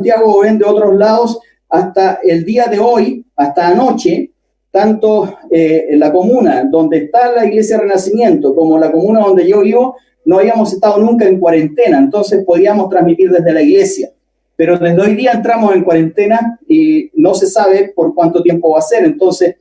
Santiago o ven de otros lados, hasta el día de hoy, hasta anoche, tanto en la comuna donde está la Iglesia Renacimiento como la comuna donde yo vivo, no habíamos estado nunca en cuarentena, entonces podíamos transmitir desde la iglesia. Pero desde hoy día entramos en cuarentena y no se sabe por cuánto tiempo va a ser. Entonces,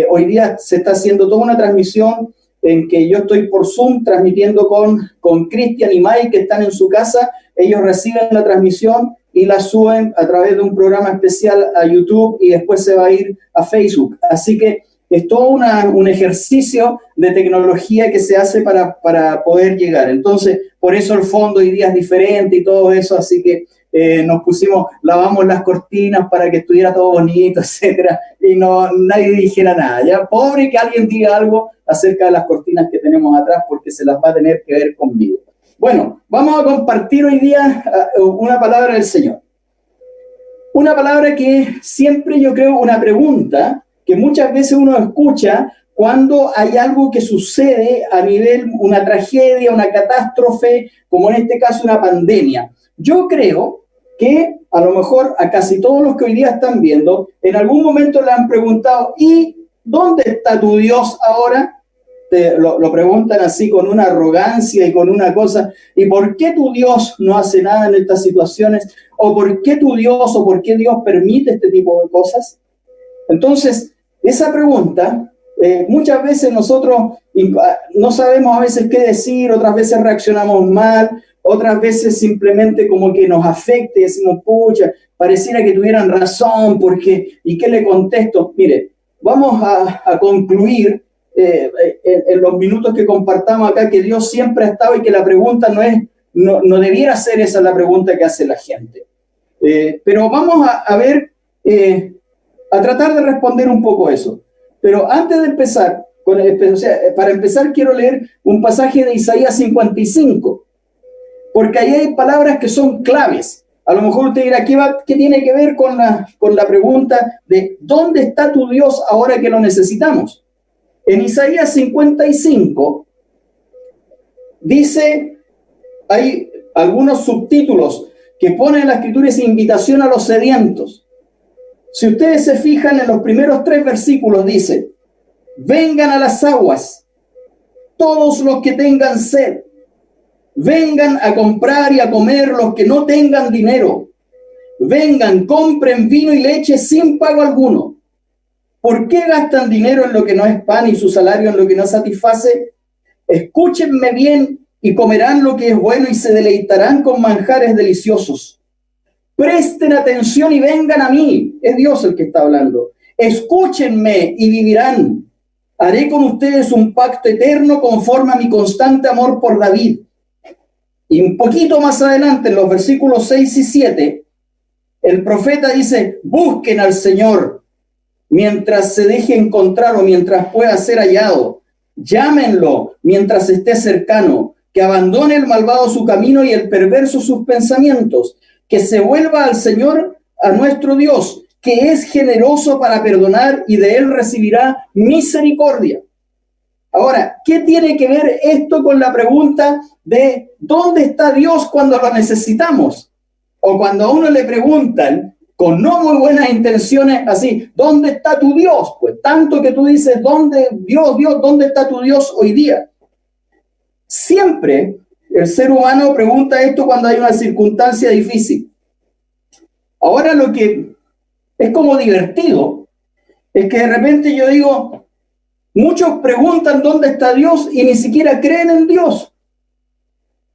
hoy día se está haciendo toda una transmisión en que yo estoy por Zoom transmitiendo con Cristian y Mike, que están en su casa. Ellos reciben la transmisión y la suben a través de un programa especial a YouTube y después se va a ir a Facebook. Así que es todo un ejercicio de tecnología que se hace para poder llegar. Entonces, por eso el fondo hoy día es diferente y todo eso, así que nos pusimos, lavamos las cortinas para que estuviera todo bonito, etcétera, y nadie dijera nada. Ya, pobre que alguien diga algo acerca de las cortinas que tenemos atrás, porque se las va a tener que ver conmigo. Bueno, vamos a compartir hoy día una palabra del Señor. Una palabra que siempre yo creo, una pregunta que muchas veces uno escucha cuando hay algo que sucede a nivel, una tragedia, una catástrofe, como en este caso una pandemia. Yo creo que a lo mejor a casi todos los que hoy día están viendo, en algún momento le han preguntado, ¿y dónde está tu Dios ahora? Lo preguntan así con una arrogancia y con una cosa, ¿y por qué tu Dios no hace nada en estas situaciones? ¿O por qué tu Dios o por qué Dios permite este tipo de cosas? Entonces, esa pregunta, muchas veces nosotros no sabemos a veces qué decir, otras veces reaccionamos mal, otras veces simplemente como que nos afecta y decimos, pucha, pareciera que tuvieran razón, porque, ¿y qué le contesto? Mire, vamos a concluir en los minutos que compartamos acá que Dios siempre ha estado y que la pregunta no debiera ser esa la pregunta que hace la gente. Pero vamos a ver, a tratar de responder un poco eso. Pero antes de empezar, para empezar quiero leer un pasaje de Isaías 55, porque ahí hay palabras que son claves. A lo mejor usted dirá, ¿qué tiene que ver con la pregunta de ¿dónde está tu Dios ahora que lo necesitamos? En Isaías 55 dice, hay algunos subtítulos que ponen en la escritura esa invitación a los sedientos. Si ustedes se fijan en los primeros 3 versículos dice, vengan a las aguas, todos los que tengan sed, vengan a comprar y a comer los que no tengan dinero, vengan, compren vino y leche sin pago alguno. ¿Por qué gastan dinero en lo que no es pan y su salario en lo que no satisface? Escúchenme bien y comerán lo que es bueno y se deleitarán con manjares deliciosos. Presten atención y vengan a mí. Es Dios el que está hablando. Escúchenme y vivirán. Haré con ustedes un pacto eterno conforme a mi constante amor por David. Y un poquito más adelante, en los versículos 6 y 7, el profeta dice, busquen al Señor mientras se deje encontrar o mientras pueda ser hallado. Llámenlo mientras esté cercano, que abandone el malvado su camino y el perverso sus pensamientos, que se vuelva al Señor, a nuestro Dios, que es generoso para perdonar y de él recibirá misericordia. Ahora, ¿qué tiene que ver esto con la pregunta de ¿dónde está Dios cuando lo necesitamos? O cuando a uno le preguntan, con no muy buenas intenciones, así, ¿dónde está tu Dios? Pues tanto que tú dices, ¿dónde, Dios, ¿dónde está tu Dios hoy día? Siempre el ser humano pregunta esto cuando hay una circunstancia difícil. Ahora lo que es como divertido es que de repente yo digo, muchos preguntan dónde está Dios y ni siquiera creen en Dios.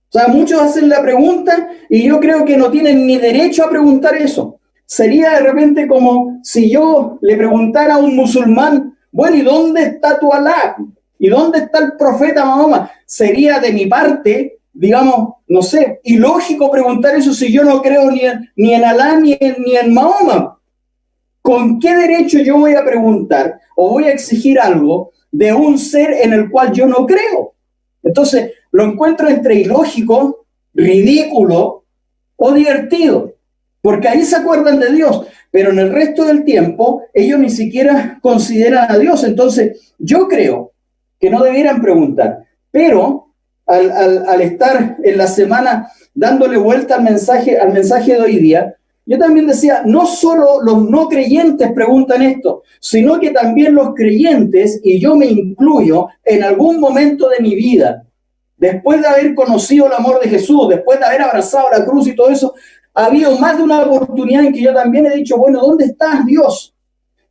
O sea, muchos hacen la pregunta y yo creo que no tienen ni derecho a preguntar eso. Sería de repente como si yo le preguntara a un musulmán, bueno, ¿y dónde está tu Alá? ¿Y dónde está el profeta Mahoma? Sería de mi parte, digamos, no sé, ilógico preguntar eso si yo no creo ni en Alá ni en Mahoma. ¿Con qué derecho yo voy a preguntar o voy a exigir algo de un ser en el cual yo no creo? Entonces, lo encuentro entre ilógico, ridículo o divertido. Porque ahí se acuerdan de Dios, pero en el resto del tiempo ellos ni siquiera consideran a Dios. Entonces, yo creo que no debieran preguntar. Pero al estar en la semana dándole vuelta al mensaje de hoy día, yo también decía, no solo los no creyentes preguntan esto, sino que también los creyentes, y yo me incluyo, en algún momento de mi vida, después de haber conocido el amor de Jesús, después de haber abrazado la cruz y todo eso, ha habido más de una oportunidad en que yo también he dicho, bueno, ¿dónde estás, Dios?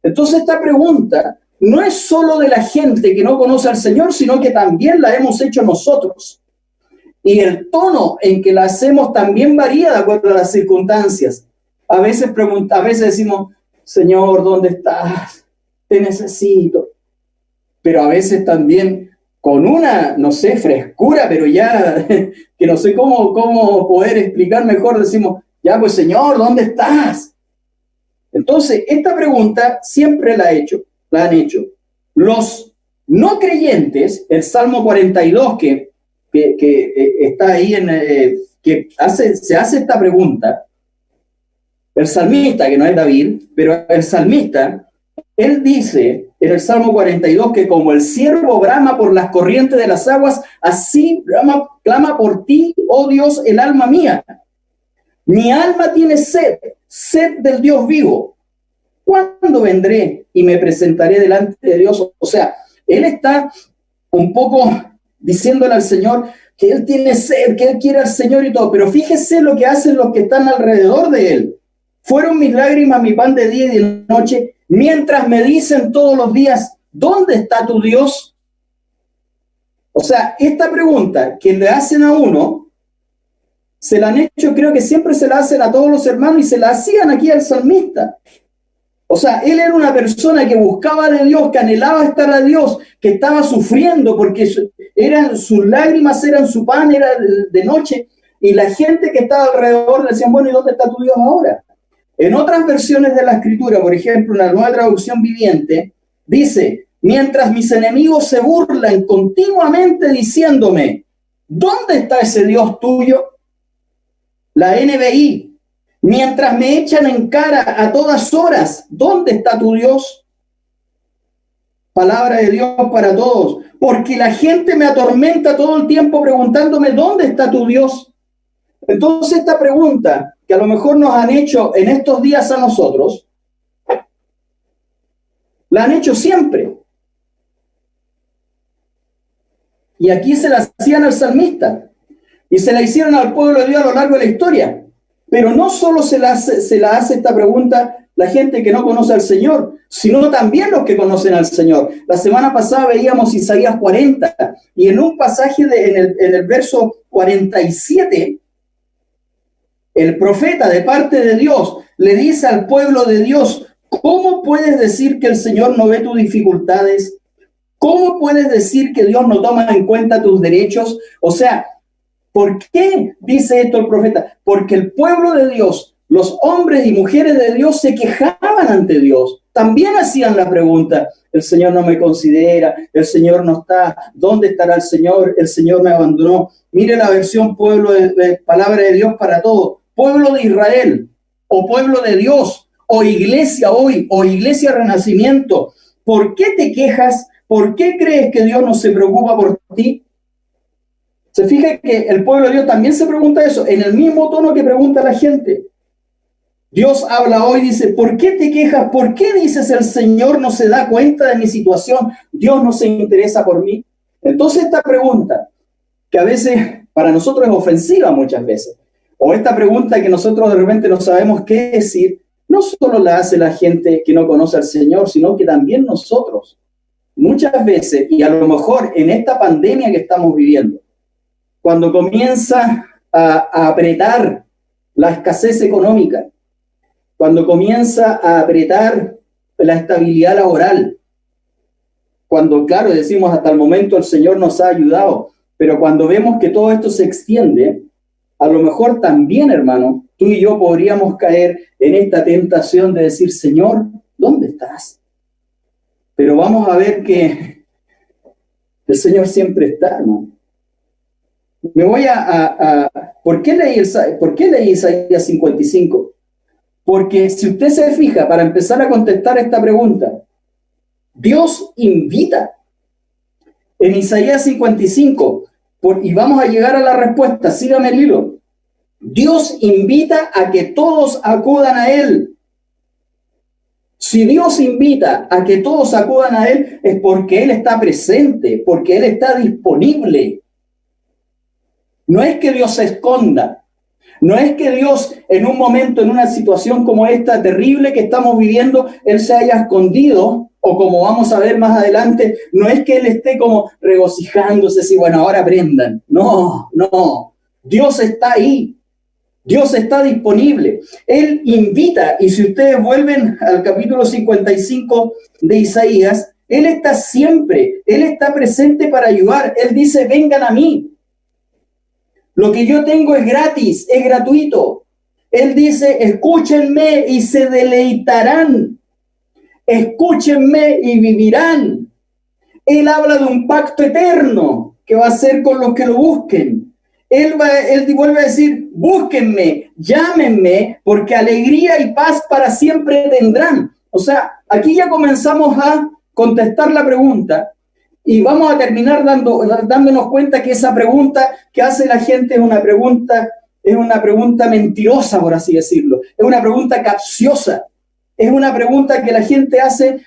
Entonces esta pregunta no es solo de la gente que no conoce al Señor, sino que también la hemos hecho nosotros. Y el tono en que la hacemos también varía de acuerdo a las circunstancias. A veces decimos, Señor, ¿dónde estás? Te necesito. Pero a veces también con una, no sé, frescura, pero ya que no sé cómo poder explicar mejor, decimos, ya pues Señor, ¿dónde estás? Entonces, esta pregunta siempre la han hecho. Los no creyentes, el Salmo 42 que está ahí, se hace esta pregunta, el salmista, que no es David, pero el salmista, él dice en el Salmo 42 que como el ciervo brama por las corrientes de las aguas, así clama por ti, oh Dios, el alma mía. Mi alma tiene sed del Dios vivo. ¿Cuándo vendré y me presentaré delante de Dios? O sea, él está un poco diciéndole al Señor que él tiene sed, que él quiere al Señor y todo, pero fíjese lo que hacen los que están alrededor de él. Fueron mis lágrimas mi pan de día y de noche, mientras me dicen todos los días, ¿dónde está tu Dios? O sea, esta pregunta que le hacen a uno, se la han hecho, creo que siempre se la hacen a todos los hermanos y se la hacían aquí al salmista. O sea, él era una persona que buscaba de Dios, que anhelaba estar a Dios, que estaba sufriendo porque sus lágrimas eran su pan, era de noche, y la gente que estaba alrededor le decían, bueno, ¿y dónde está tu Dios ahora? En otras versiones de la Escritura, por ejemplo, en la Nueva Traducción Viviente, dice, mientras mis enemigos se burlan continuamente diciéndome, ¿dónde está ese Dios tuyo? La NBI, mientras me echan en cara a todas horas, ¿dónde está tu Dios? Palabra de Dios para todos, porque la gente me atormenta todo el tiempo preguntándome, ¿dónde está tu Dios? Entonces esta pregunta que a lo mejor nos han hecho en estos días a nosotros, la han hecho siempre. Y aquí se la hacían al salmista y se la hicieron al pueblo de Dios a lo largo de la historia. Pero no solo se la hace esta pregunta la gente que no conoce al Señor, sino también los que conocen al Señor. La semana pasada veíamos Isaías 40 y en un pasaje en el verso 47, el profeta de parte de Dios le dice al pueblo de Dios, ¿cómo puedes decir que el Señor no ve tus dificultades? ¿Cómo puedes decir que Dios no toma en cuenta tus derechos? O sea, ¿por qué dice esto el profeta? Porque el pueblo de Dios, los hombres y mujeres de Dios se quejaban ante Dios. También hacían la pregunta, el Señor no me considera, el Señor no está, ¿dónde estará el Señor? El Señor me abandonó. Mire la versión pueblo de palabra de Dios para todos. Pueblo de Israel, o pueblo de Dios, o iglesia hoy, o iglesia renacimiento. ¿Por qué te quejas? ¿Por qué crees que Dios no se preocupa por ti? Se fija que el pueblo de Dios también se pregunta eso, en el mismo tono que pregunta la gente. Dios habla hoy y dice, ¿por qué te quejas? ¿Por qué dices el Señor no se da cuenta de mi situación? ¿Dios no se interesa por mí? Entonces esta pregunta, que a veces para nosotros es ofensiva muchas veces, o esta pregunta que nosotros de repente no sabemos qué decir, no solo la hace la gente que no conoce al Señor, sino que también nosotros. Muchas veces, y a lo mejor en esta pandemia que estamos viviendo, cuando comienza a apretar la escasez económica, cuando comienza a apretar la estabilidad laboral, cuando, claro, decimos hasta el momento el Señor nos ha ayudado, pero cuando vemos que todo esto se extiende, a lo mejor también, hermano, tú y yo podríamos caer en esta tentación de decir, Señor, ¿dónde estás? Pero vamos a ver que el Señor siempre está, hermano. Me voy ¿Por qué leí Isaías 55? Porque si usted se fija, para empezar a contestar esta pregunta, Dios invita en Isaías 55, y vamos a llegar a la respuesta, sígame el hilo. Dios invita a que todos acudan a Él. Si Dios invita a que todos acudan a Él, es porque Él está presente, porque Él está disponible. No es que Dios se esconda. No es que Dios en un momento, en una situación como esta terrible que estamos viviendo, Él se haya escondido, o como vamos a ver más adelante, no es que Él esté como regocijándose, si bueno, ahora aprendan. No, no. Dios está ahí. Dios está disponible. Él invita, y si ustedes vuelven al capítulo 55 de Isaías, Él está siempre, Él está presente para ayudar. Él dice, vengan a mí. Lo que yo tengo es gratis, es gratuito. Él dice, escúchenme y se deleitarán. Escúchenme y vivirán. Él habla de un pacto eterno que va a ser con los que lo busquen. Él vuelve a decir, búsquenme, llámenme, porque alegría y paz para siempre tendrán. O sea, aquí ya comenzamos a contestar la pregunta. Y vamos a terminar dándonos cuenta que esa pregunta que hace la gente es una pregunta mentirosa, por así decirlo. Es una pregunta capciosa. Es una pregunta que la gente hace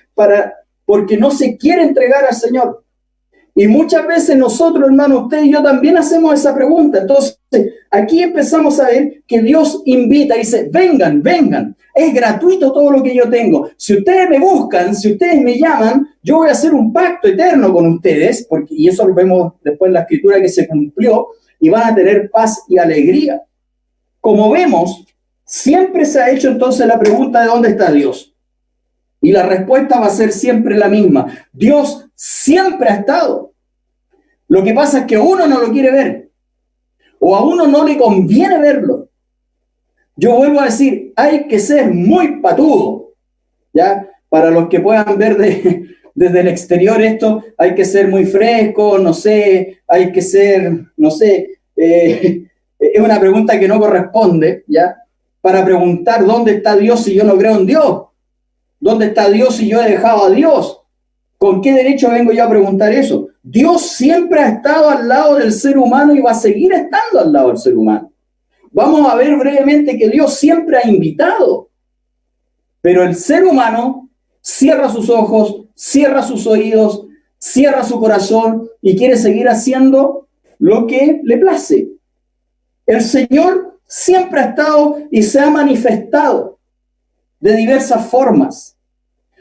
porque no se quiere entregar al Señor. Y muchas veces nosotros, hermanos, usted y yo también hacemos esa pregunta. Entonces, aquí empezamos a ver que Dios invita y dice, vengan, vengan. Es gratuito todo lo que yo tengo. Si ustedes me buscan, si ustedes me llaman, yo voy a hacer un pacto eterno con ustedes, y eso lo vemos después en la Escritura que se cumplió, y van a tener paz y alegría. Como vemos, siempre se ha hecho entonces la pregunta de dónde está Dios. Y la respuesta va a ser siempre la misma. Dios siempre ha estado. Lo que pasa es que uno no lo quiere ver, o a uno no le conviene verlo. Yo vuelvo a decir, hay que ser muy patudo, ¿ya? Para los que puedan ver desde el exterior esto, hay que ser muy fresco, no sé, hay que ser, no sé, es una pregunta que no corresponde, ¿ya? Para preguntar dónde está Dios si yo no creo en Dios. ¿Dónde está Dios si yo he dejado a Dios? ¿Con qué derecho vengo yo a preguntar eso? Dios siempre ha estado al lado del ser humano y va a seguir estando al lado del ser humano. Vamos a ver brevemente que Dios siempre ha invitado, pero el ser humano cierra sus ojos, cierra sus oídos, cierra su corazón y quiere seguir haciendo lo que le place. El Señor siempre ha estado y se ha manifestado de diversas formas.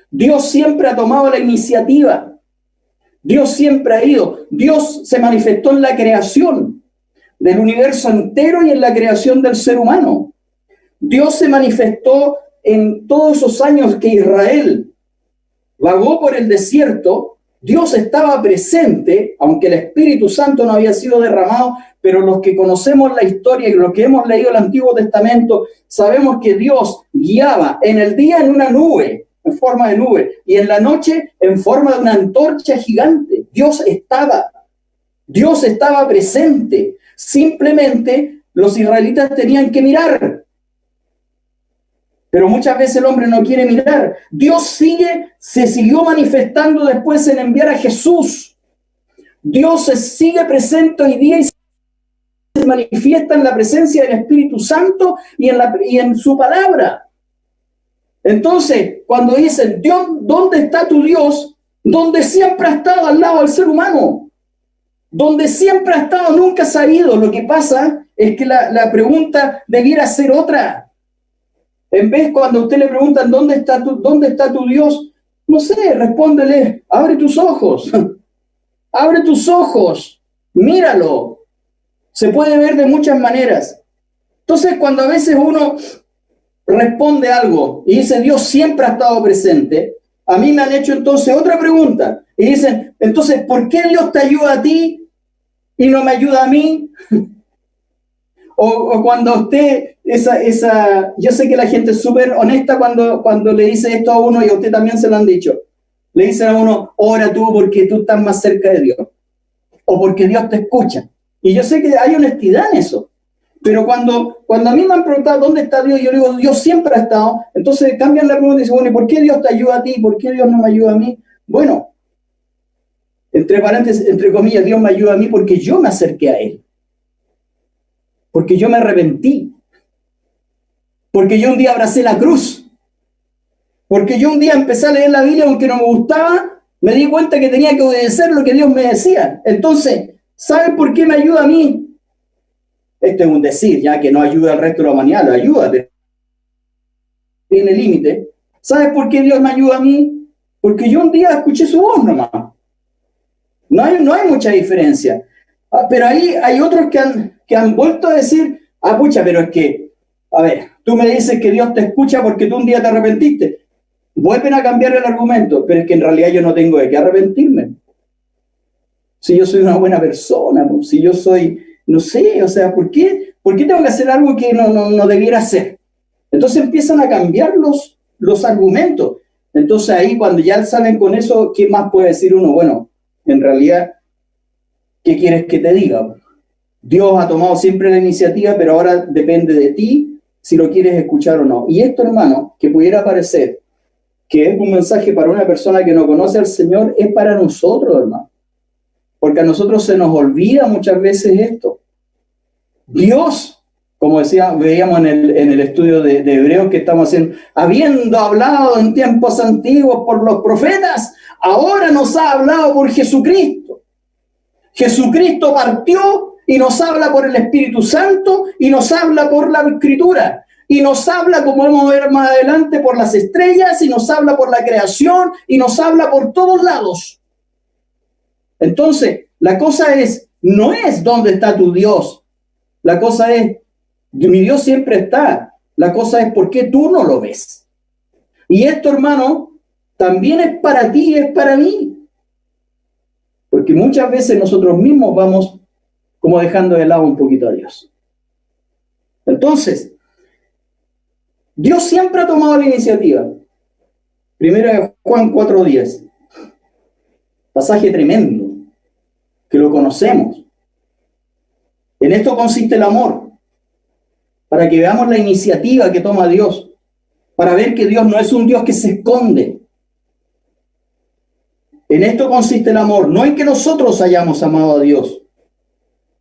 Dios siempre ha tomado la iniciativa. Dios siempre ha ido. Dios se manifestó en la creación del universo entero y en la creación del ser humano. Dios se manifestó en todos esos años que Israel vagó por el desierto. Dios estaba presente, aunque el Espíritu Santo no había sido derramado, pero los que conocemos la historia y los que hemos leído el Antiguo Testamento, sabemos que Dios guiaba en el día en una nube, en forma de nube, y en la noche en forma de una antorcha gigante. Dios estaba presente. Simplemente los israelitas tenían que mirar. Pero muchas veces el hombre no quiere mirar. Dios se siguió manifestando después en enviar a Jesús. Dios se sigue presente hoy día y se manifiesta en la presencia del Espíritu Santo y en su palabra. Entonces, cuando dicen, Dios, ¿dónde está tu Dios? Donde siempre ha estado al lado del ser humano. Donde siempre ha estado, nunca se ha ido. Lo que pasa es que la pregunta debiera ser otra. En vez, cuando a usted le preguntan, ¿dónde está tu Dios? No sé, respóndele, abre tus ojos. Abre tus ojos, míralo. Se puede ver de muchas maneras. Entonces, cuando a veces uno responde algo y dice, Dios siempre ha estado presente, a mí me han hecho entonces otra pregunta. Y dicen, entonces, ¿por qué Dios te ayuda a ti y no me ayuda a mí? O cuando usted, yo sé que la gente es súper honesta cuando le dice esto a uno, y a usted también se lo han dicho. Le dicen a uno, ora tú porque tú estás más cerca de Dios, o porque Dios te escucha. Y yo sé que hay honestidad en eso. Pero cuando a mí me han preguntado dónde está Dios, yo digo, Dios siempre ha estado. Entonces cambian la pregunta y dicen, bueno, ¿y por qué Dios te ayuda a ti? ¿Por qué Dios no me ayuda a mí? Bueno, entre paréntesis, entre comillas, Dios me ayuda a mí porque yo me acerqué a Él. Porque yo me arrepentí. Porque yo un día abracé la cruz. Porque yo un día empecé a leer la Biblia aunque no me gustaba, me di cuenta que tenía que obedecer lo que Dios me decía. Entonces, ¿sabes por qué me ayuda a mí? Esto es un decir, ya que no ayuda al resto de la humanidad, lo ayuda, pero tiene límite. ¿Sabes por qué Dios me ayuda a mí? Porque yo un día escuché su voz nomás. No hay mucha diferencia. Pero ahí hay otros que han vuelto a decir, pucha, pero es que, a ver, tú me dices que Dios te escucha porque tú un día te arrepentiste. Vuelven a cambiar el argumento, pero es que en realidad yo no tengo de qué arrepentirme. Si yo soy una buena persona, si yo soy, no sé, o sea, ¿por qué tengo que hacer algo que no debiera hacer? Entonces empiezan a cambiar los argumentos. Entonces ahí cuando ya salen con eso, ¿qué más puede decir uno? Bueno, en realidad, ¿qué quieres que te diga? Dios ha tomado siempre la iniciativa, pero ahora depende de ti si lo quieres escuchar o no. Y esto, hermano, que pudiera parecer que es un mensaje para una persona que no conoce al Señor, es para nosotros, hermano. Porque a nosotros se nos olvida muchas veces esto. Dios, como veíamos en el estudio de Hebreos que estamos haciendo, habiendo hablado en tiempos antiguos por los profetas, ahora nos ha hablado por Jesucristo. Jesucristo partió y nos habla por el Espíritu Santo y nos habla por la Escritura. Y nos habla, como vamos a ver más adelante, por las estrellas, y nos habla por la creación, y nos habla por todos lados. Entonces, la cosa no es dónde está tu Dios. La cosa es, mi Dios siempre está. La cosa es por qué tú no lo ves. Y esto, hermano, también es para ti y es para mí. Porque muchas veces nosotros mismos vamos como dejando de lado un poquito a Dios. Entonces, Dios siempre ha tomado la iniciativa. Primero de Juan 4:10. Pasaje tremendo, que lo conocemos. En esto consiste el amor, para que veamos la iniciativa que toma Dios, para ver que Dios no es un Dios que se esconde. En esto consiste el amor, no en que nosotros hayamos amado a Dios,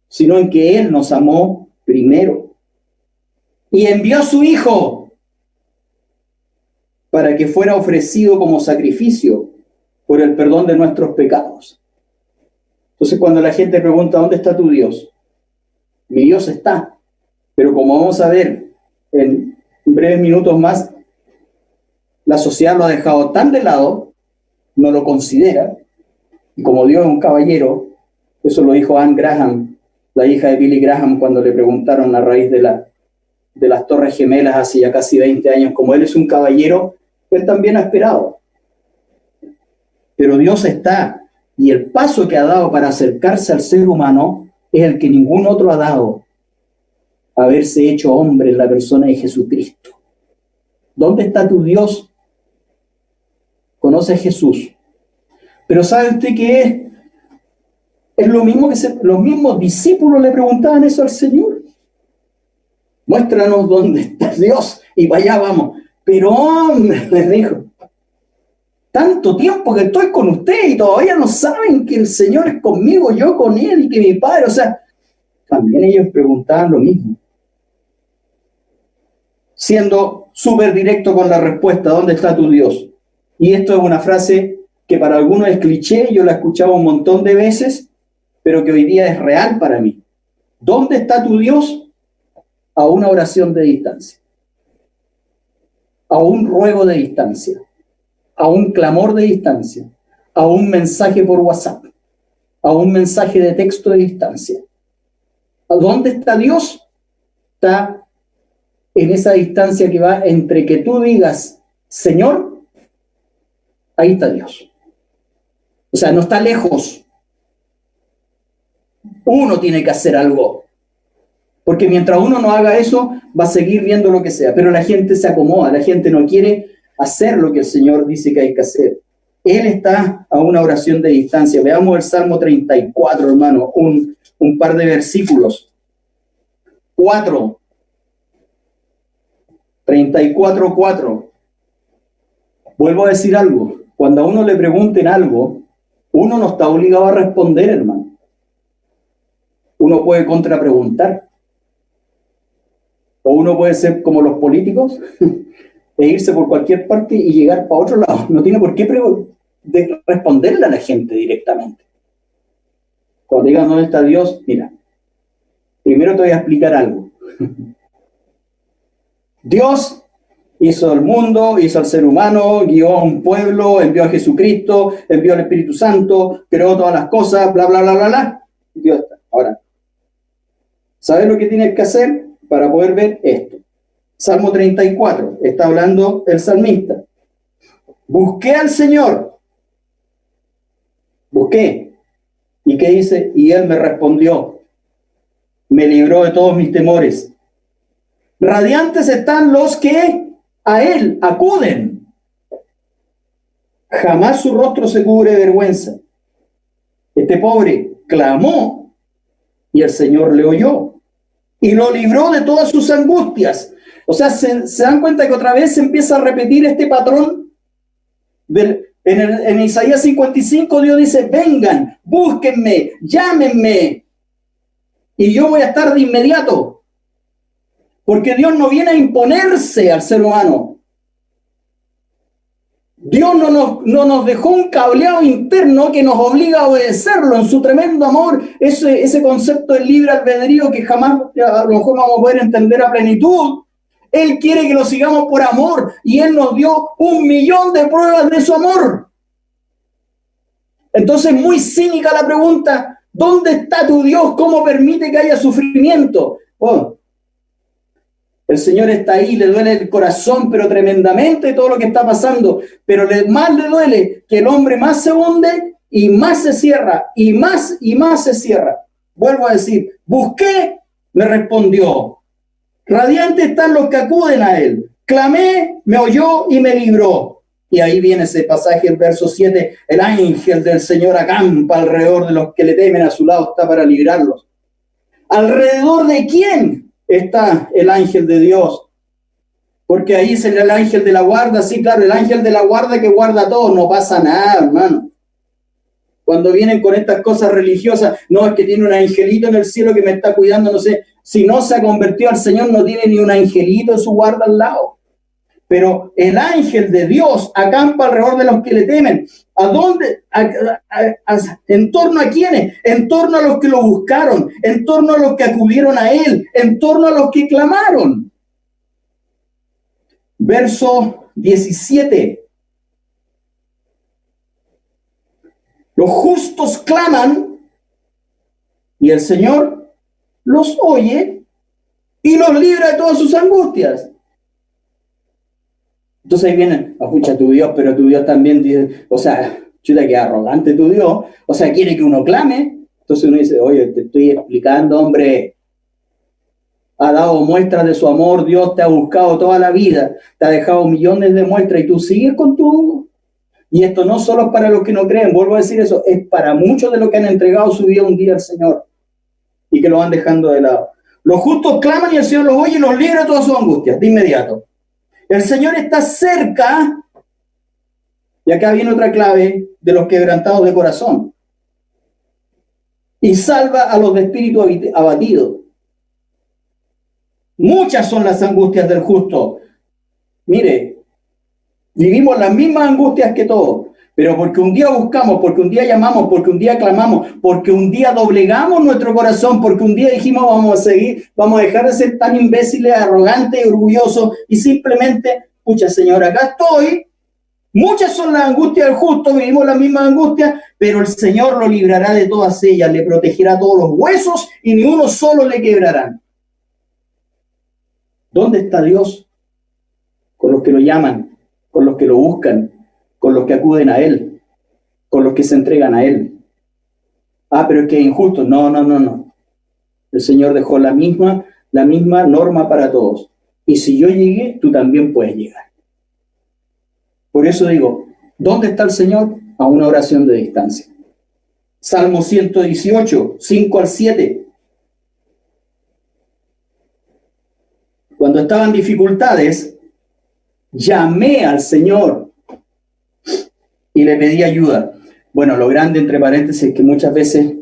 sino en que Él nos amó primero y envió a su Hijo para que fuera ofrecido como sacrificio por el perdón de nuestros pecados. Entonces, cuando la gente pregunta, ¿dónde está tu Dios? Mi Dios está, pero como vamos a ver en breves minutos más, la sociedad lo ha dejado tan de lado, no lo considera, y como Dios es un caballero, eso lo dijo Anne Graham, la hija de Billy Graham, cuando le preguntaron a raíz de las Torres Gemelas hace ya casi 20 años, como él es un caballero, él también ha esperado. Pero Dios está, y el paso que ha dado para acercarse al ser humano es el que ningún otro ha dado, haberse hecho hombre en la persona de Jesucristo. ¿Dónde está tu Dios? Conoce a Jesús. Pero ¿sabe usted qué es? Es lo mismo que los mismos discípulos le preguntaban eso al Señor. Muéstranos dónde está Dios y para allá vamos. Pero hombre, les dijo, tanto tiempo que estoy con usted y todavía no saben que el Señor es conmigo, yo con Él y que mi Padre, o sea, también ellos preguntaban lo mismo. Siendo súper directo con la respuesta, ¿dónde está tu Dios? Y esto es una frase que para algunos es cliché, yo la he escuchado un montón de veces, pero que hoy día es real para mí. ¿Dónde está tu Dios? A una oración de distancia, a un ruego de distancia, a un clamor de distancia, a un mensaje por WhatsApp, a un mensaje de texto de distancia. ¿A dónde está Dios? Está en esa distancia que va entre que tú digas, Señor, ahí está Dios. O sea, no está lejos. Uno tiene que hacer algo. Porque mientras uno no haga eso, va a seguir viendo lo que sea. Pero la gente se acomoda, la gente no quiere hacer lo que el Señor dice que hay que hacer. Él está a una oración de distancia. Veamos el Salmo 34, hermano, un par de versículos. 34:4. Vuelvo a decir algo. Cuando a uno le pregunten algo, uno no está obligado a responder, hermano. Uno puede contrapreguntar. O uno puede ser como los políticos e irse por cualquier parte y llegar para otro lado. No tiene por qué responderle a la gente directamente. Cuando digan dónde está Dios, mira, primero te voy a explicar algo. Dios hizo el mundo, hizo al ser humano, guió a un pueblo, envió a Jesucristo, envió al Espíritu Santo, creó todas las cosas, bla, bla, bla, bla, bla. Dios está. Ahora, ¿sabes lo que tienes que hacer para poder ver esto? Salmo 34, está hablando el salmista. Busqué al Señor. Busqué. ¿Y qué dice? Y Él me respondió. Me libró de todos mis temores. Radiantes están los que a Él acuden. Jamás su rostro se cubre de vergüenza. Este pobre clamó y el Señor le oyó y lo libró de todas sus angustias. O sea, se dan cuenta que otra vez se empieza a repetir este patrón. En Isaías 55 Dios dice, vengan, búsquenme, llámenme y yo voy a estar de inmediato. Porque Dios no viene a imponerse al ser humano. Dios no nos dejó un cableado interno que nos obliga a obedecerlo en su tremendo amor. Ese concepto del libre albedrío que jamás a lo mejor vamos a poder entender a plenitud. Él quiere que lo sigamos por amor y Él nos dio 1.000.000 de pruebas de su amor. Entonces, muy cínica la pregunta, ¿dónde está tu Dios? ¿Cómo permite que haya sufrimiento? Oh, el Señor está ahí, le duele el corazón, pero tremendamente todo lo que está pasando. Pero más le duele que el hombre más se hunde y más se cierra, y más se cierra. Vuelvo a decir, busqué, me respondió. Radiantes están los que acuden a Él. Clamé, me oyó y me libró. Y ahí viene ese pasaje, el verso 7. El ángel del Señor acampa alrededor de los que le temen, a su lado está para librarlos. ¿Alrededor de quién está el ángel de Dios? Porque ahí es el ángel de la guarda. Sí, claro, el ángel de la guarda que guarda todo. No pasa nada, hermano. Cuando vienen con estas cosas religiosas, no, es que tiene un angelito en el cielo que me está cuidando, no sé. Si no se ha convertido al Señor, no tiene ni un angelito en su guarda al lado. Pero el ángel de Dios acampa alrededor de los que le temen. ¿A dónde? ¿En torno a quiénes? En torno a los que lo buscaron, en torno a los que acudieron a Él, en torno a los que clamaron. Verso 17. Los justos claman y el Señor los oye y los libra de todas sus angustias. Entonces ahí vienen, escucha tu Dios, pero tu Dios también dice, o sea, chuta, que arrogante tu Dios, o sea, quiere que uno clame. Entonces uno dice, oye, te estoy explicando, hombre, ha dado muestras de su amor, Dios te ha buscado toda la vida, te ha dejado millones de muestras y tú sigues con tu... Y esto no solo es para los que no creen, vuelvo a decir eso, es para muchos de los que han entregado su vida un día al Señor y que lo van dejando de lado. Los justos claman y el Señor los oye y los libra de todas sus angustias, de inmediato. El Señor está cerca, y acá viene otra clave, de los quebrantados de corazón. Y salva a los de espíritu abatido. Muchas son las angustias del justo. Mire, vivimos las mismas angustias que todos, pero porque un día buscamos, porque un día llamamos, porque un día clamamos, porque un día doblegamos nuestro corazón, porque un día dijimos vamos a seguir, vamos a dejar de ser tan imbéciles, arrogantes y orgullosos y simplemente, pucha Señor, acá estoy. Muchas son las angustias del justo, vivimos las mismas angustias, pero el Señor lo librará de todas ellas, le protegerá todos los huesos y ni uno solo le quebrarán. ¿Dónde está Dios? Con los que lo llaman, con los que lo buscan, con los que acuden a Él, con los que se entregan a Él. Ah, pero es que es injusto. No. El Señor dejó la misma norma para todos. Y si yo llegué, tú también puedes llegar. Por eso digo, ¿dónde está el Señor? A una oración de distancia. Salmo 118, 5 al 7. Cuando estaban dificultades, llamé al Señor y le pedí ayuda. Bueno, lo grande, entre paréntesis, es que muchas veces,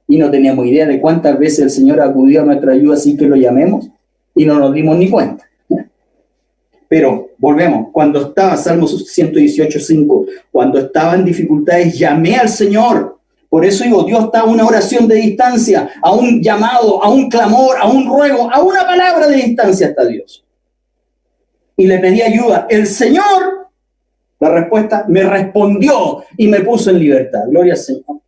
y no teníamos idea de cuántas veces el Señor acudió a nuestra ayuda sin que lo llamemos. y no nos dimos ni cuenta. Pero volvemos, cuando estaba, Salmos 118:5, cuando estaba en dificultades, llamé al Señor. Por eso digo, Dios está a una oración de distancia, a un llamado, a un clamor, a un ruego, a una palabra de distancia está Dios. Y le pedí ayuda. El Señor, la respuesta, me respondió y me puso en libertad. Gloria al Señor.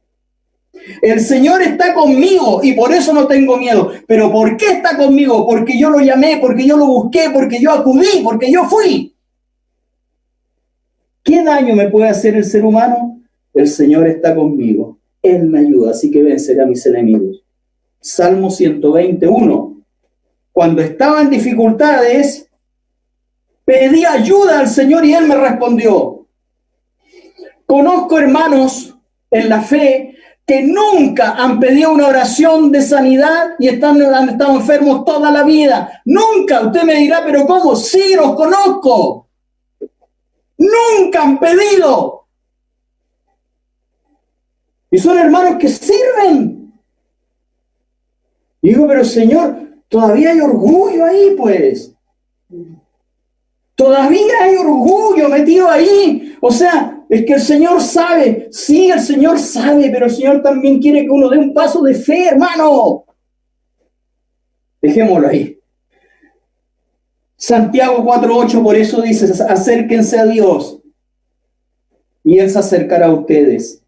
El Señor está conmigo y por eso no tengo miedo. ¿Pero por qué está conmigo? Porque yo lo llamé, porque yo lo busqué, porque yo acudí, porque yo fui. ¿Qué daño me puede hacer el ser humano? El Señor está conmigo. Él me ayuda, así que venceré a mis enemigos. Salmo 121. Cuando estaba en dificultades, pedí ayuda al Señor y Él me respondió. Conozco hermanos en la fe que nunca han pedido una oración de sanidad y han estado enfermos toda la vida. Nunca. Usted me dirá, ¿pero cómo? Sí, los conozco. Nunca han pedido. Y son hermanos que sirven. Y digo, pero Señor, todavía hay orgullo ahí, pues. Todavía hay orgullo metido ahí. O sea, es que el Señor sabe. Sí, el Señor sabe, pero el Señor también quiere que uno dé un paso de fe, hermano. Dejémoslo ahí. Santiago 4:8, por eso dice, acérquense a Dios y Él se acercará a ustedes.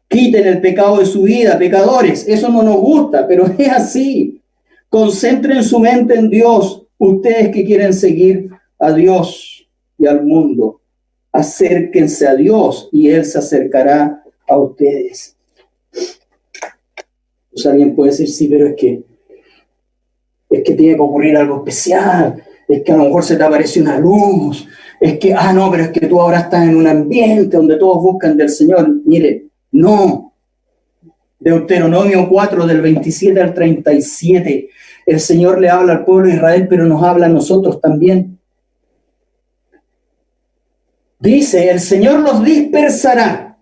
Quiten el pecado de su vida, pecadores. Eso no nos gusta, pero es así. Concentren su mente en Dios. Ustedes que quieren seguir a Dios y al mundo, acérquense a Dios y Él se acercará a ustedes. Pues alguien puede decir, sí, pero es que tiene que ocurrir algo especial, es que a lo mejor se te apareció una luz, es que, no, pero es que tú ahora estás en un ambiente donde todos buscan del Señor. Mire, no. Deuteronomio 4, del 27 al 37, el Señor le habla al pueblo de Israel, pero nos habla a nosotros también. Dice, el Señor los dispersará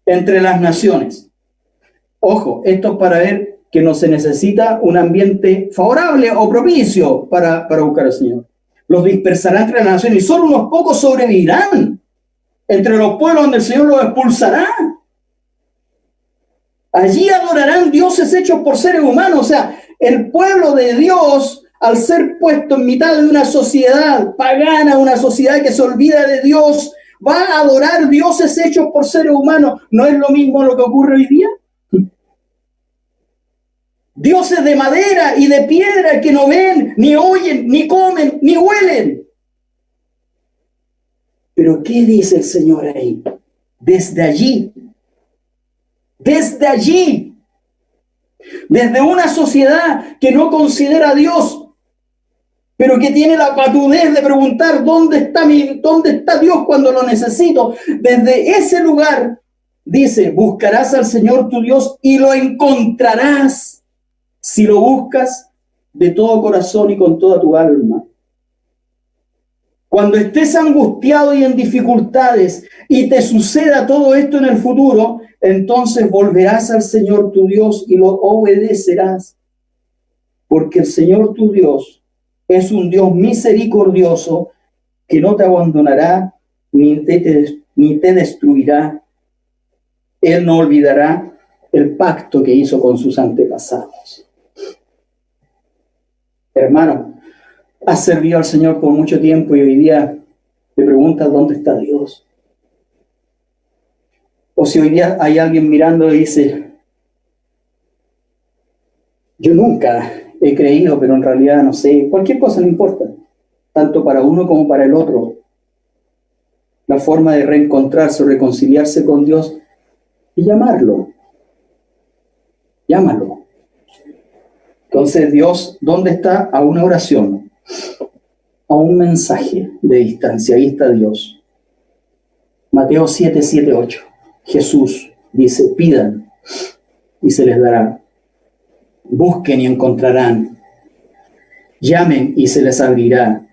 entre las naciones. Ojo, esto es para ver que no se necesita un ambiente favorable o propicio para buscar al Señor. Los dispersará entre las naciones y solo unos pocos sobrevivirán entre los pueblos donde el Señor los expulsará. Allí adorarán dioses hechos por seres humanos. O sea, el pueblo de Dios, al ser puesto en mitad de una sociedad pagana, una sociedad que se olvida de Dios, va a adorar dioses hechos por seres humanos. ¿No es lo mismo lo que ocurre hoy día? Dioses de madera y de piedra que no ven, ni oyen, ni comen, ni huelen. Pero ¿qué dice el Señor ahí? Desde allí, desde una sociedad que no considera a Dios, pero que tiene la patudez de preguntar ¿dónde está Dios cuando lo necesito? Desde ese lugar, dice, buscarás al Señor tu Dios y lo encontrarás si lo buscas de todo corazón y con toda tu alma. Cuando estés angustiado y en dificultades y te suceda todo esto en el futuro, entonces volverás al Señor tu Dios y lo obedecerás. Porque el Señor tu Dios es un Dios misericordioso que no te abandonará ni te destruirá. Él no olvidará el pacto que hizo con sus antepasados. Hermano, has servido al Señor por mucho tiempo y hoy día te preguntas ¿dónde está Dios? O si hoy día hay alguien mirando y dice, yo nunca he creído, pero en realidad no sé, cualquier cosa no importa, tanto para uno como para el otro. La forma de reencontrarse o reconciliarse con Dios y llamarlo. Llámalo. Entonces Dios, ¿dónde está? A una oración, a un mensaje de distancia. Ahí está Dios. Mateo 7, 7, 8. Jesús dice, pidan y se les dará. Busquen y encontrarán. Llamen y se les abrirá.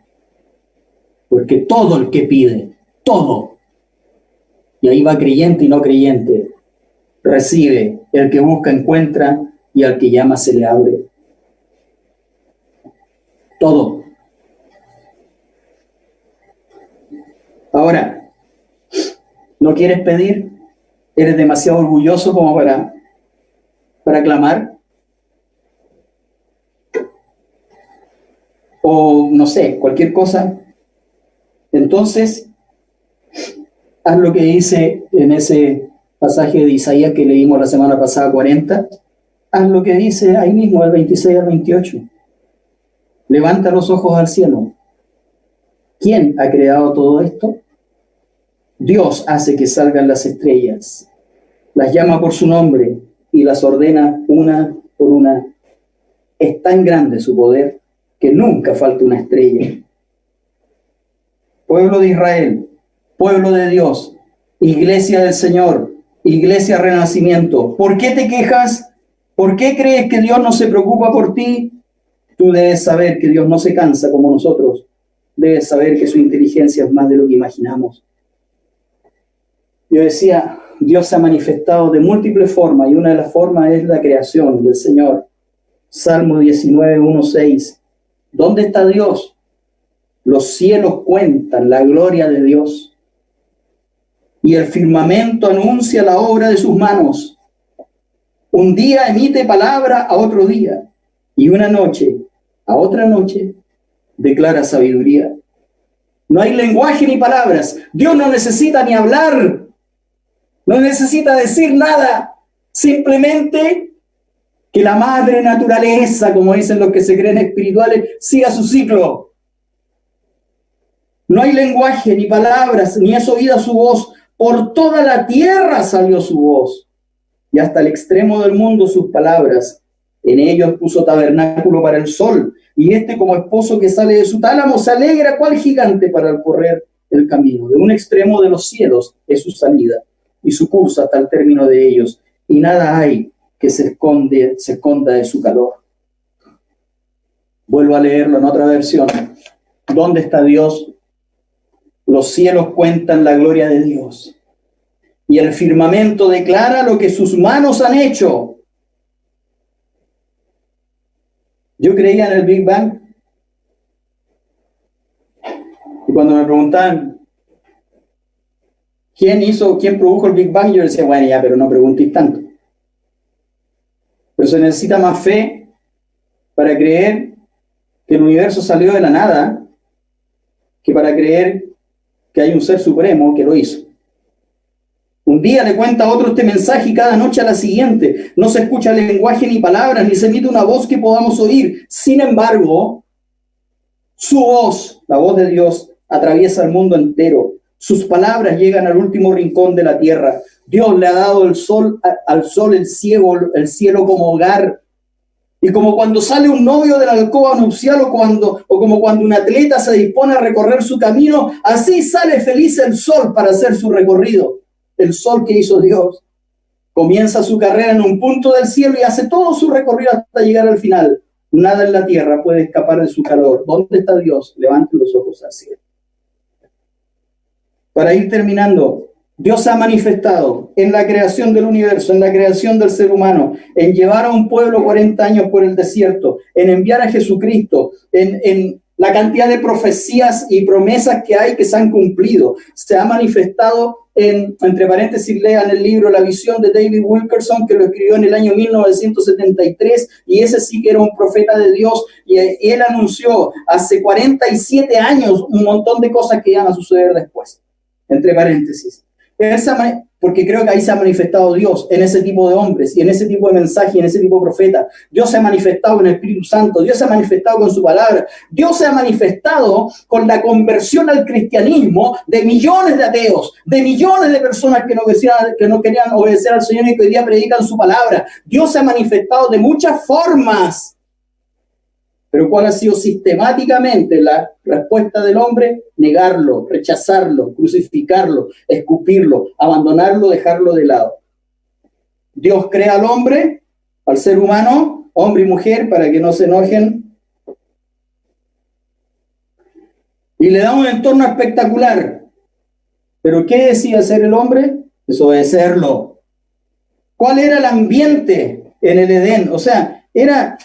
Porque todo el que pide, todo, y ahí va creyente y no creyente, recibe. El que busca encuentra y al que llama se le abre. Todo. Ahora, ¿no quieres pedir? ¿Eres demasiado orgulloso como para clamar? O no sé, cualquier cosa. Entonces, haz lo que dice en ese pasaje de Isaías que leímos la semana pasada, 40. Haz lo que dice ahí mismo, del 26 al 28. Levanta los ojos al cielo. ¿Quién ha creado todo esto? Dios hace que salgan las estrellas, las llama por su nombre y las ordena una por una. Es tan grande su poder que nunca falta una estrella. Pueblo de Israel, pueblo de Dios, iglesia del Señor, iglesia Renacimiento, ¿por qué te quejas? ¿Por qué crees que Dios no se preocupa por ti? Tú debes saber que Dios no se cansa como nosotros. Debes saber que su inteligencia es más de lo que imaginamos. Yo decía, Dios se ha manifestado de múltiples formas y una de las formas es la creación del Señor. Salmo 19, 1, 6. ¿Dónde está Dios? Los cielos cuentan la gloria de Dios y el firmamento anuncia la obra de sus manos. Un día emite palabra a otro día y una noche a otra noche declara sabiduría. No hay lenguaje ni palabras. Dios no necesita ni hablar. No necesita decir nada. Simplemente que la madre naturaleza, como dicen los que se creen espirituales, siga su ciclo. No hay lenguaje ni palabras, ni es oída su voz. Por toda la tierra salió su voz. Y hasta el extremo del mundo sus palabras. En ellos puso tabernáculo para el sol. Y como esposo que sale de su tálamo se alegra cual gigante para recorrer el camino. De un extremo de los cielos es su salida y su curso hasta el término de ellos. Y nada hay que se esconda de su calor. Vuelvo a leerlo en otra versión. ¿Dónde está Dios? Los cielos cuentan la gloria de Dios. Y el firmamento declara lo que sus manos han hecho. Yo creía en el Big Bang. Y cuando me preguntaban quién produjo el Big Bang, yo decía, bueno, ya, pero no preguntéis tanto. Pero se necesita más fe para creer que el universo salió de la nada que para creer que hay un ser supremo que lo hizo. Un día le cuenta a otro este mensaje y cada noche a la siguiente. No se escucha lenguaje ni palabras, ni se emite una voz que podamos oír. Sin embargo, su voz, la voz de Dios, atraviesa el mundo entero. Sus palabras llegan al último rincón de la tierra. Dios le ha dado al sol el cielo como hogar. Y como cuando sale un novio de la alcoba nupcial o como cuando un atleta se dispone a recorrer su camino, así sale feliz el sol para hacer su recorrido. El sol que hizo Dios comienza su carrera en un punto del cielo y hace todo su recorrido hasta llegar al final. Nada en la tierra puede escapar de su calor. ¿Dónde está Dios? Levanten los ojos al cielo. Para ir terminando, Dios se ha manifestado en la creación del universo, en la creación del ser humano, en llevar a un pueblo 40 años por el desierto, en enviar a Jesucristo, en la cantidad de profecías y promesas que hay que se han cumplido. Se ha manifestado entre paréntesis, lean el libro La visión de David Wilkerson, que lo escribió en el año 1973, y ese sí que era un profeta de Dios, y él anunció hace 47 años un montón de cosas que iban a suceder después, entre paréntesis. Porque creo que ahí se ha manifestado Dios en ese tipo de hombres y en ese tipo de mensajes y en ese tipo de profetas. Dios se ha manifestado con el Espíritu Santo, Dios se ha manifestado con su palabra, Dios se ha manifestado con la conversión al cristianismo de millones de ateos, de millones de personas que no querían obedecer al Señor y que hoy día predican su palabra. Dios se ha manifestado de muchas formas. Pero ¿cuál ha sido sistemáticamente la respuesta del hombre? Negarlo, rechazarlo, crucificarlo, escupirlo, abandonarlo, dejarlo de lado. Dios crea al hombre, al ser humano, hombre y mujer, para que no se enojen, y le da un entorno espectacular. ¿Pero qué decía hacer el hombre? Desobedecerlo. ¿Cuál era el ambiente en el Edén? O sea, era...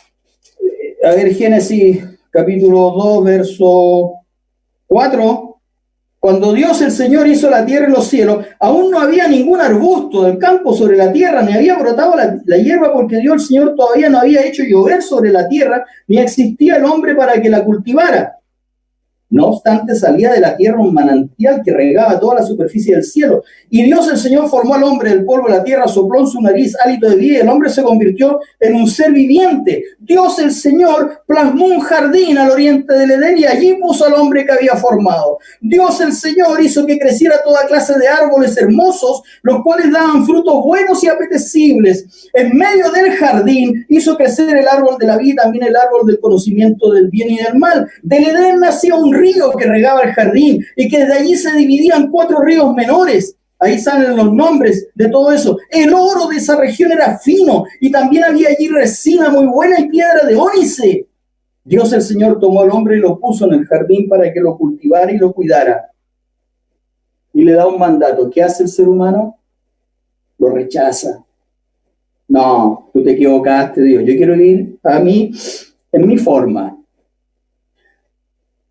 A ver, Génesis capítulo 2, verso 4. Cuando Dios el Señor hizo la tierra y los cielos, aún no había ningún arbusto del campo sobre la tierra, ni había brotado la hierba, porque Dios el Señor todavía no había hecho llover sobre la tierra, ni existía el hombre para que la cultivara. No obstante, salía de la tierra un manantial que regaba toda la superficie del cielo. Y Dios el Señor formó al hombre del polvo de la tierra, sopló en su nariz hálito de vida, y el hombre se convirtió en un ser viviente. Dios el Señor plasmó un jardín al oriente del Edén y allí puso al hombre que había formado. Dios el Señor hizo que creciera toda clase de árboles hermosos, los cuales daban frutos buenos y apetecibles. En medio del jardín hizo crecer el árbol de la vida y también el árbol del conocimiento del bien y del mal. Del Edén nacía un río que regaba el jardín y que de allí se dividían 4 ríos menores. Ahí salen los nombres de todo eso. El oro de esa región era fino y también había allí resina muy buena y piedra de ónice. Dios el Señor tomó al hombre y lo puso en el jardín para que lo cultivara y lo cuidara. Y le da un mandato. ¿Qué hace el ser humano? Lo rechaza. No, tú te equivocaste, Dios. Yo quiero vivir a mí en mi forma.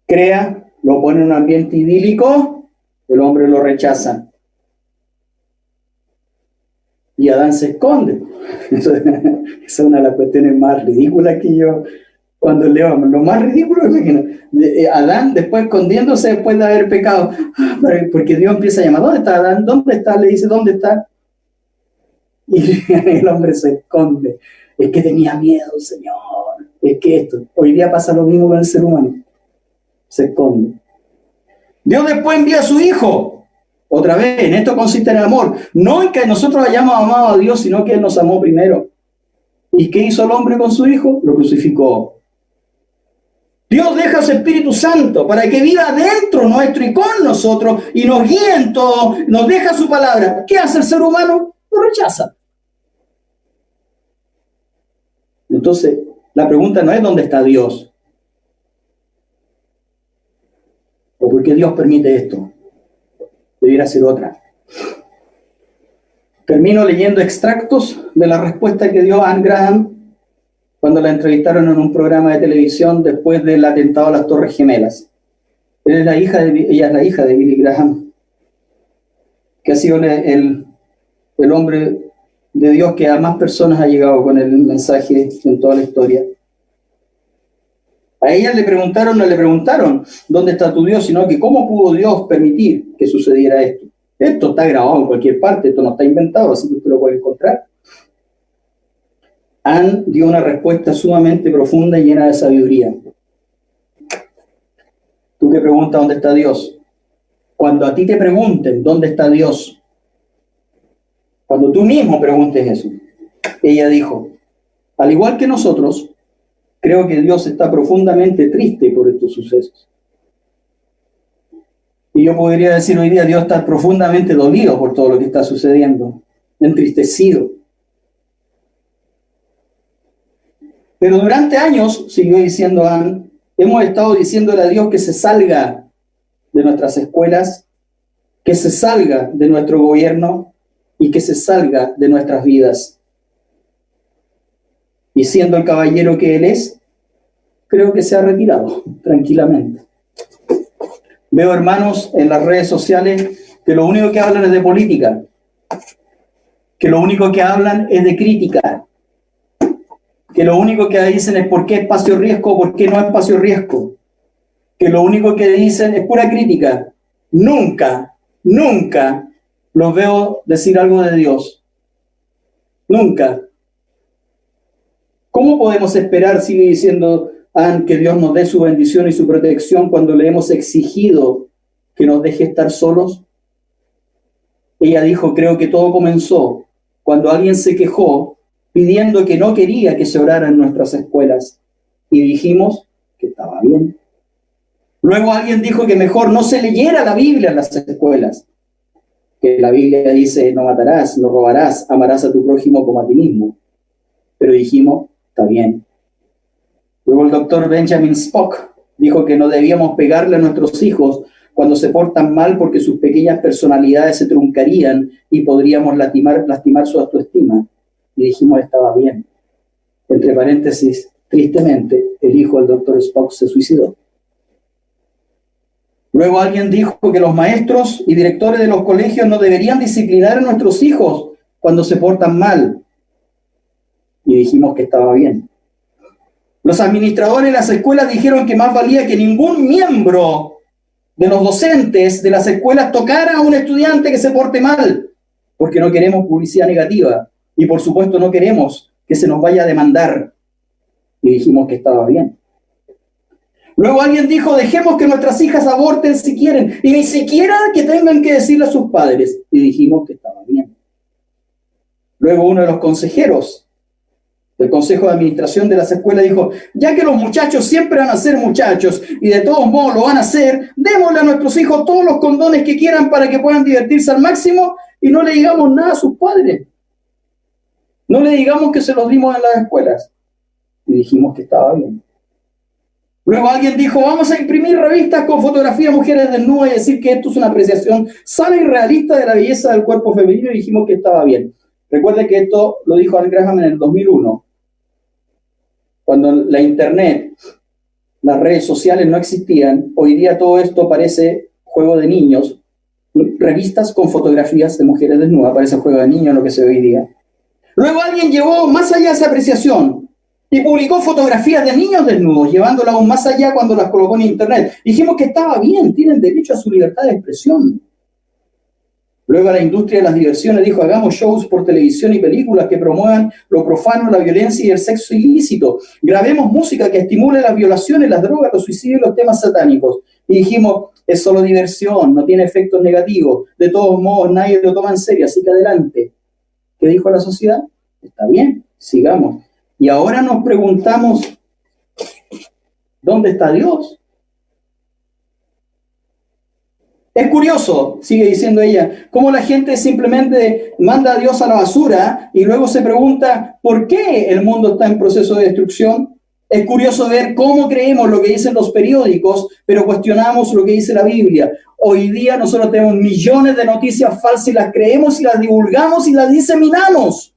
Crea, lo pone en un ambiente idílico, el hombre lo rechaza. Y Adán se esconde. Esa es una de las cuestiones más ridículas que yo, cuando leo, lo más ridículo es Adán después escondiéndose después de haber pecado. Porque Dios empieza a llamar, ¿dónde está Adán? ¿Dónde está? Le dice, ¿dónde está? Y el hombre se esconde. Es que tenía miedo, Señor. Es que esto, hoy día pasa lo mismo con el ser humano. Se esconde. Dios después envía a su Hijo. Otra vez, en esto consiste en el amor. No en que nosotros hayamos amado a Dios, sino que Él nos amó primero. ¿Y qué hizo el hombre con su Hijo? Lo crucificó. Dios deja a su Espíritu Santo para que viva dentro nuestro y con nosotros y nos guíe en todo, nos deja su palabra. ¿Qué hace el ser humano? Lo rechaza. Entonces, la pregunta no es ¿dónde está Dios? ¿O por qué Dios permite esto? Debiera ser otra. Termino leyendo extractos de la respuesta que dio Anne Graham cuando la entrevistaron en un programa de televisión después del atentado a las Torres Gemelas. Ella es la hija de Billy Graham, que ha sido el hombre de Dios que a más personas ha llegado con el mensaje en toda la historia. A ella no le preguntaron ¿dónde está tu Dios? Sino que ¿cómo pudo Dios permitir que sucediera esto? Esto está grabado en cualquier parte, esto no está inventado, así que usted lo puede encontrar. Anne dio una respuesta sumamente profunda y llena de sabiduría. Tú que preguntas ¿dónde está Dios? Cuando a ti te pregunten ¿dónde está Dios? Cuando tú mismo preguntes eso, ella dijo, al igual que nosotros, creo que Dios está profundamente triste por estos sucesos. Y yo podría decir hoy día, Dios está profundamente dolido por todo lo que está sucediendo, entristecido. Pero durante años, siguió diciendo Anne, hemos estado diciéndole a Dios que se salga de nuestras escuelas, que se salga de nuestro gobierno y que se salga de nuestras vidas. Y siendo el caballero que él es, creo que se ha retirado tranquilamente. Veo hermanos en las redes sociales que lo único que hablan es de política, que lo único que hablan es de crítica, que lo único que dicen es por qué espacio riesgo, por qué no espacio riesgo, que lo único que dicen es pura crítica. Nunca los veo decir algo de Dios. Nunca. ¿Cómo podemos esperar, sigue diciendo Anne, que Dios nos dé su bendición y su protección cuando le hemos exigido que nos deje estar solos? Ella dijo, creo que todo comenzó cuando alguien se quejó pidiendo que no quería que se orara en nuestras escuelas. Y dijimos que estaba bien. Luego alguien dijo que mejor no se leyera la Biblia en las escuelas. Que la Biblia dice, no matarás, no robarás, amarás a tu prójimo como a ti mismo. Pero dijimos, está bien. Luego el doctor Benjamin Spock dijo que no debíamos pegarle a nuestros hijos cuando se portan mal porque sus pequeñas personalidades se truncarían y podríamos lastimar su autoestima. Y dijimos, estaba bien. Entre paréntesis, Tristemente, el hijo del doctor Spock se suicidó. Luego alguien dijo que los maestros y directores de los colegios no deberían disciplinar a nuestros hijos cuando se portan mal. Y dijimos que estaba bien. Los administradores de las escuelas dijeron que más valía que ningún miembro de los docentes de las escuelas tocara a un estudiante que se porte mal, porque no queremos publicidad negativa y por supuesto no queremos que se nos vaya a demandar. Y dijimos que estaba bien. Luego alguien dijo, dejemos que nuestras hijas aborten si quieren, y ni siquiera que tengan que decirle a sus padres. Y dijimos que estaba bien. Luego uno de los consejeros del Consejo de Administración de las escuelas dijo, ya que los muchachos siempre van a ser muchachos, y de todos modos lo van a hacer, démosle a nuestros hijos todos los condones que quieran para que puedan divertirse al máximo, y no le digamos nada a sus padres. No le digamos que se los dimos en las escuelas. Y dijimos que estaba bien. Luego alguien dijo, vamos a imprimir revistas con fotografías de mujeres desnudas y decir que esto es una apreciación sana y realista de la belleza del cuerpo femenino, y dijimos que estaba bien. Recuerde que esto lo dijo Anne Graham en el 2001, cuando la internet, las redes sociales no existían. Hoy día todo esto parece juego de niños. Revistas con fotografías de mujeres desnudas, parece juego de niños lo que se ve hoy día. Luego alguien llevó más allá esa apreciación y publicó fotografías de niños desnudos, llevándolas aún más allá cuando las colocó en internet. Dijimos que estaba bien, tienen derecho a su libertad de expresión. Luego la industria de las diversiones dijo, hagamos shows por televisión y películas que promuevan lo profano, la violencia y el sexo ilícito. Grabemos música que estimule las violaciones, las drogas, los suicidios y los temas satánicos. Y dijimos, es solo diversión, no tiene efectos negativos. De todos modos, nadie lo toma en serio, así que adelante. ¿Qué dijo la sociedad? Está bien, sigamos. Y ahora nos preguntamos, ¿dónde está Dios? Es curioso, sigue diciendo ella, cómo la gente simplemente manda a Dios a la basura y luego se pregunta, ¿por qué el mundo está en proceso de destrucción? Es curioso ver cómo creemos lo que dicen los periódicos, pero cuestionamos lo que dice la Biblia. Hoy día nosotros tenemos millones de noticias falsas y las creemos y las divulgamos y las diseminamos.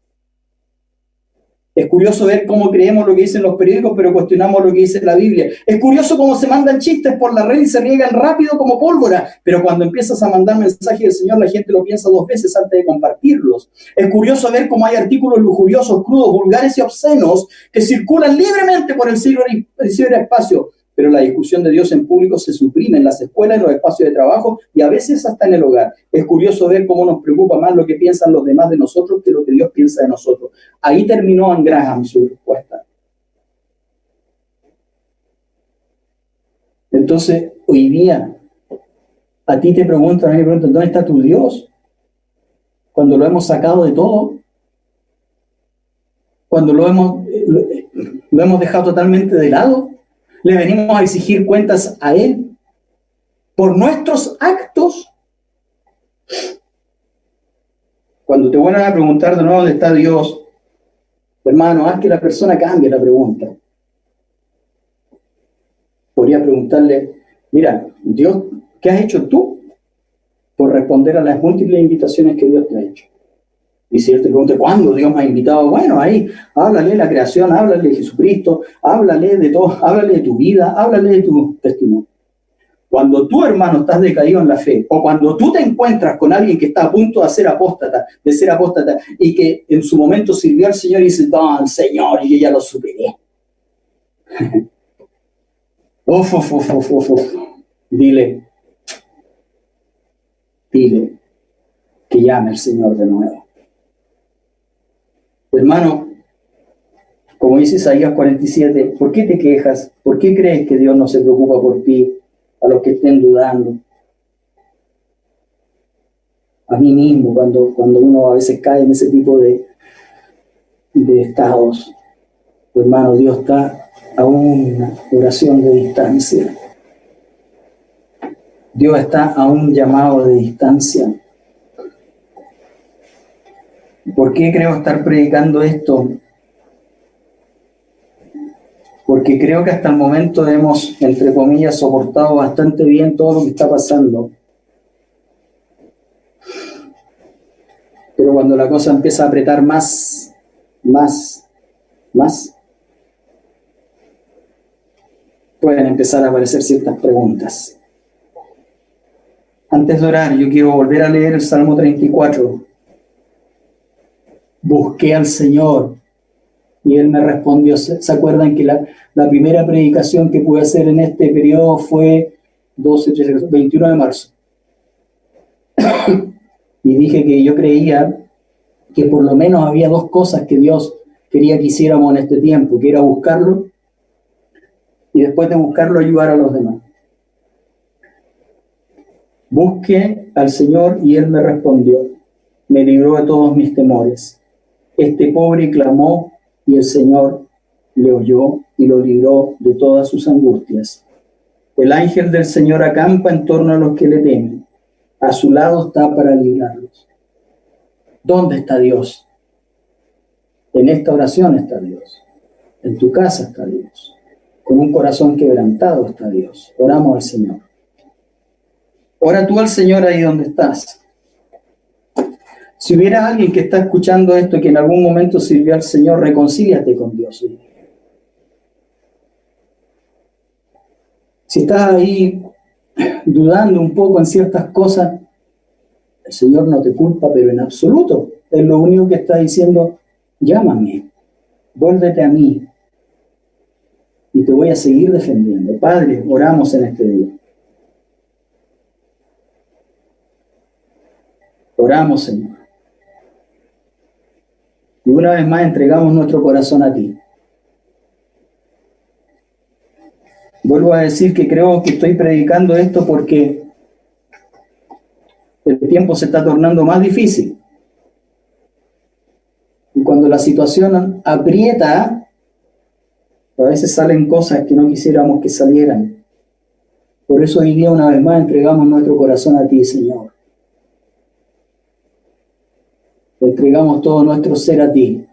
Es curioso ver cómo creemos lo que dicen los periódicos, pero cuestionamos lo que dice la Biblia. Es curioso cómo se mandan chistes por la red y se riegan rápido como pólvora, pero cuando empiezas a mandar mensajes del Señor, la gente lo piensa 2 veces antes de compartirlos. Es curioso ver cómo hay artículos lujuriosos, crudos, vulgares y obscenos que circulan libremente por el ciberespacio, pero la discusión de Dios en público se suprime en las escuelas, en los espacios de trabajo y a veces hasta en el hogar. Es curioso ver cómo nos preocupa más lo que piensan los demás de nosotros que lo que Dios piensa de nosotros. Ahí terminó Anne Graham su respuesta. Entonces, hoy día, a ti te preguntan, a mí me preguntan, ¿dónde está tu Dios? Cuando lo hemos sacado de todo, cuando lo hemos dejado totalmente de lado, le venimos a exigir cuentas a Él por nuestros actos. Cuando te vuelvan a preguntar de nuevo dónde está Dios, hermano, haz que la persona cambie la pregunta. Podría preguntarle, mira, Dios, ¿qué has hecho tú por responder a las múltiples invitaciones que Dios te ha hecho? Y si Él te pregunta, ¿cuándo Dios me ha invitado? Bueno, ahí, háblale de la creación, háblale de Jesucristo, háblale de todo, háblale de tu vida, háblale de tu testimonio. Cuando tú, hermano, estás decaído en la fe, o cuando tú te encuentras con alguien que está a punto de ser apóstata, y que en su momento sirvió al Señor y dice, no, Señor, yo ya lo superé. Dile que llame al Señor de nuevo. Hermano, como dice Isaías 47, ¿por qué te quejas? ¿Por qué crees que Dios no se preocupa por ti? A los que estén dudando. A mí mismo, cuando uno a veces cae en ese tipo de estados, hermano, Dios está a una oración de distancia. Dios está a un llamado de distancia. ¿Por qué creo estar predicando esto? Porque creo que hasta el momento hemos, entre comillas, soportado bastante bien todo lo que está pasando. Pero cuando la cosa empieza a apretar más, pueden empezar a aparecer ciertas preguntas. Antes de orar, yo quiero volver a leer el Salmo 34. Busqué al Señor y Él me respondió. ¿Se acuerdan que la primera predicación que pude hacer en este periodo fue 21 de marzo? Y dije que yo creía que por lo menos había dos cosas que Dios quería que hiciéramos en este tiempo, que era buscarlo y después de buscarlo ayudar a los demás. Busqué al Señor y Él me respondió, me libró de todos mis temores. Este pobre clamó y el Señor le oyó y lo libró de todas sus angustias. El ángel del Señor acampa en torno a los que le temen. A su lado está para librarlos. ¿Dónde está Dios? En esta oración está Dios. En tu casa está Dios. Con un corazón quebrantado está Dios. Oramos al Señor. Ora tú al Señor ahí donde estás. Si hubiera alguien que está escuchando esto que en algún momento sirvió al Señor, reconcíliate con Dios. Si estás ahí dudando un poco en ciertas cosas, el Señor no te culpa, pero en absoluto. Es lo único que está diciendo, llámame, vuélvete a mí y te voy a seguir defendiendo. Padre, oramos en este día. Oramos, Señor. Y una vez más entregamos nuestro corazón a ti. Vuelvo a decir que creo que estoy predicando esto porque el tiempo se está tornando más difícil. Y cuando la situación aprieta, a veces salen cosas que no quisiéramos que salieran. Por eso hoy día una vez más entregamos nuestro corazón a ti, Señor. Entregamos todo nuestro ser a ti.